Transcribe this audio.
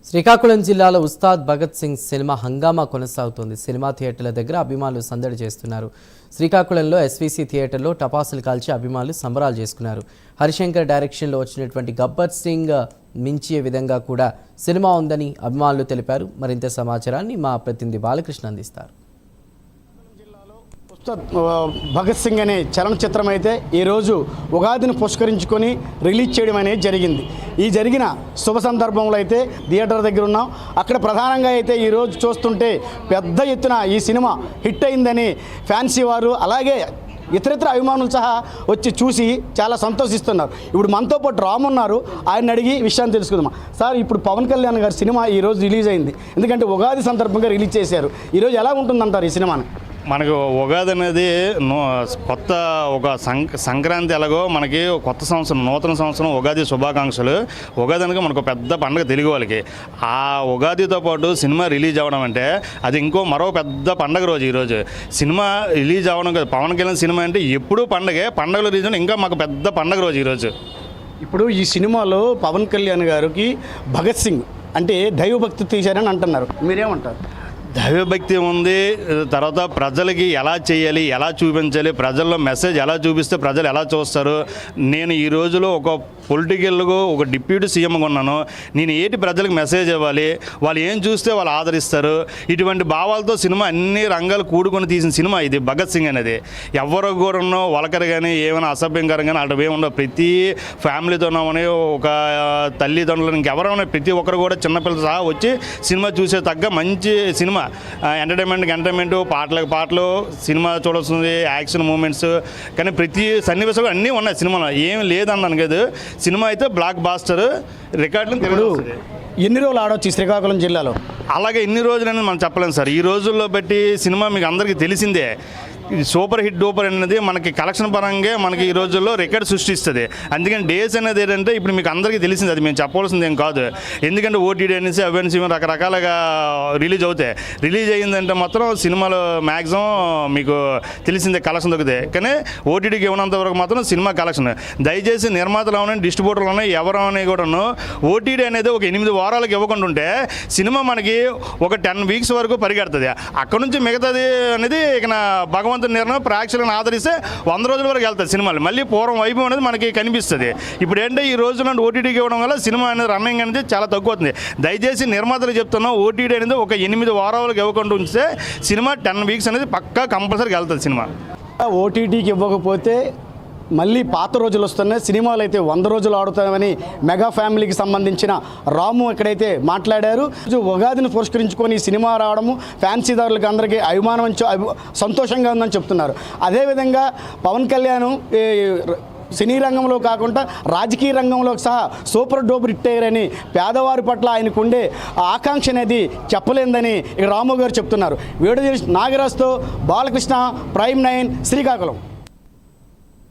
శ్రీకాకుళం జిల్లాలో ఉస్తాద్ భగత్ సింగ్ సినిమా హంగామా కొనసాగుతోంది. సినిమా థియేటర్ల దగ్గర అభిమానులు సందడి చేస్తున్నారు. శ్రీకాకుళంలో ఎస్వీసీ థియేటర్లో టపాసులు కాల్చి అభిమానులు సంబరాలు చేసుకున్నారు. హరిశంకర్ డైరెక్షన్లో వచ్చినటువంటి గబ్బర్ సింగ్ మించే విధంగా కూడా సినిమా ఉందని అభిమానులు తెలిపారు. మరింత సమాచారాన్ని మా ప్రతినిధి బాలకృష్ణ అందిస్తారు. ఉస్తాద్ భగత్ సింగ్ అనే చలనచిత్రం అయితే ఈరోజు ఉగాదిని పుష్కరించుకొని రిలీజ్ చేయడం అనేది జరిగింది. ఈ జరిగిన శుభ సందర్భంలో అయితే థియేటర్ దగ్గర ఉన్నాం. అక్కడ ప్రధానంగా అయితే ఈరోజు చూస్తుంటే పెద్ద ఎత్తున ఈ సినిమా హిట్ అయిందని ఫ్యాన్సీ వారు అలాగే ఇతరితర అభిమానులు సహా వచ్చి చూసి చాలా సంతోషిస్తున్నారు. ఇప్పుడు మనతో పాటు రాము ఉన్నారు. ఆయన అడిగి విషయాన్ని తెలుసుకుందాం. సార్, ఇప్పుడు పవన్ కళ్యాణ్ గారి సినిమా ఈరోజు రిలీజ్ అయింది. ఎందుకంటే ఉగాది సందర్భంగా రిలీజ్ చేశారు. ఈరోజు ఎలా ఉంటుందంటారు ఈ సినిమాని? మనకు ఉగాది అనేది కొత్త ఒక సంక్రాంతి ఎలాగో మనకి కొత్త సంవత్సరం, నూతన సంవత్సరం, ఉగాది శుభాకాంక్షలు. ఉగాది అనగా మనకు పెద్ద పండుగ తెలుగు వాళ్ళకి. ఆ ఉగాదితో పాటు సినిమా రిలీజ్ అవ్వడం అంటే అది మరో పెద్ద పండుగ రోజు. ఈరోజు సినిమా రిలీజ్ అవ్వడం కదా, పవన్ కళ్యాణ్ సినిమా అంటే ఎప్పుడూ పండుగే. పండుగలు రిలీజ్ ఇంకా మాకు పెద్ద పండుగ రోజు ఈరోజు. ఇప్పుడు ఈ సినిమాలో పవన్ కళ్యాణ్ గారికి భగత్ సింగ్ అంటే దైవభక్తి తీశారని అంటున్నారు, మీరేమంటారు? దైవభక్తి ఉంది. తర్వాత ప్రజలకి ఎలా చేయాలి, ఎలా చూపించాలి, ప్రజల్లో మెసేజ్ ఎలా చూపిస్తే ప్రజలు ఎలా చూస్తారు. నేను ఈ రోజులో ఒక పొలిటికల్గా ఒక డిప్యూటీ సీఎంగా ఉన్నాను. నేను ఏంటి ప్రజలకు మెసేజ్ ఇవ్వాలి, వాళ్ళు ఏం చూస్తే వాళ్ళు ఆదరిస్తారు, ఇటువంటి భావాలతో సినిమా అన్ని రంగాలు కూడుకొని తీసిన సినిమా ఇది భగత్ సింగ్ అనేది. ఎవరు కూడా వలకరు కానీ ఏమైనా అసభ్యంకరం కానీ అటు ఏముండవు. ప్రతి ఫ్యామిలీతో ఉన్నామని ఒక తల్లిదండ్రులు ఇంకెవరైనా ప్రతి ఒక్కరు కూడా చిన్నపిల్లలు సహా వచ్చి సినిమా చూసే తగ్గ మంచి సినిమా. ఎంటర్టైన్మెంట్, పాటలు, సినిమా చూడాల్సింది, యాక్షన్ మూమెంట్స్, కానీ ప్రతి సన్నివేశం అన్నీ ఉన్నాయి సినిమాలో. ఏం లేదన్నాను కదా, సినిమా అయితే బ్లాక్ బాస్టర్ రికార్డులు తెలుగుతుంది. ఎన్ని రోజులు ఆడవచ్చు శ్రీకాకుళం జిల్లాలో? అలాగే ఎన్ని రోజులని మనం చెప్పలేము సార్. ఈ రోజుల్లో బట్టి సినిమా మీకు అందరికీ తెలిసిందే. ఇది సూపర్ హిట్ డూపర్ అనేది మనకి కలెక్షన్ పరంగా మనకి ఈ రోజుల్లో రికార్డ్ సృష్టిస్తుంది. అందుకని డేస్ అనేది ఏంటంటే ఇప్పుడు మీకు అందరికీ తెలిసింది, అది మేము చెప్పవలసింది ఏం కాదు. ఎందుకంటే ఓటీటీ అనేసి అవన్నీ రకరకాలుగా రిలీజ్ అవుతాయి. రిలీజ్ అయ్యిందంటే మాత్రం సినిమాలో మ్యాక్సిమం మీకు తెలిసిందే కలెక్షన్ దొరికితే. కానీ ఓటీటీకి ఇవ్వనంత వరకు మాత్రం సినిమా కలెక్షన్. దయచేసి నిర్మాతలు ఉన్నాయి, డిస్ట్రిబ్యూటర్లు ఉన్నాయి, ఎవరు అని కూడాను ఓటీటీ అనేది ఒక 8 వారాలకు ఇవ్వకుండా ఉంటే సినిమా మనకి ఒక 10 వీక్స్ వరకు పరిగెడుతుంది. అక్కడ నుంచి మిగతాది అనేది ఇక భగవంతుని నిర్ణయం. ప్రేక్షకులను ఆదరిస్తే 100 రోజుల వరకు వెళ్తాయి సినిమాలు. మళ్ళీ పూర్వం వైభవం అనేది మనకి కనిపిస్తుంది. ఇప్పుడు ఏంటంటే ఈ రోజు నుండి ఓటీటీకి ఇవ్వడం వల్ల సినిమా అనేది రన్నింగ్ అనేది చాలా తక్కువ అవుతుంది. దయచేసి నిర్మాతలు చెప్తున్నాం, ఓటీటీ అనేది ఒక 8 వారాలకు ఇవ్వకుండా ఉంచితే సినిమా 10 వీక్స్ అనేది పక్కా కంపల్సరీగా వెళ్తుంది సినిమా. ఓటీటీకి ఇవ్వకపోతే మళ్ళీ పాత రోజులు వస్తున్నాయి, సినిమాలు అయితే 100 రోజులు ఆడుతామని మెగా ఫ్యామిలీకి సంబంధించిన రాము ఎక్కడైతే మాట్లాడారు. ఉగాదిని పురస్కరించుకొని సినిమా రావడము ఫ్యాన్సీదారులకి అందరికీ అభిమానం సంతోషంగా ఉందని చెప్తున్నారు. అదేవిధంగా పవన్ కళ్యాణ్ సినీ రంగంలో కాకుండా రాజకీయ రంగంలో సహా సూపర్ డూపర్ హిట్ అయ్యారని పేదవారి పట్ల ఆయనకుండే ఆకాంక్ష అనేది చెప్పలేందని రాము గారు చెప్తున్నారు. వీడియో నాగరాజ్తో బాలకృష్ణ, ప్రైమ్ 9, శ్రీకాకుళం.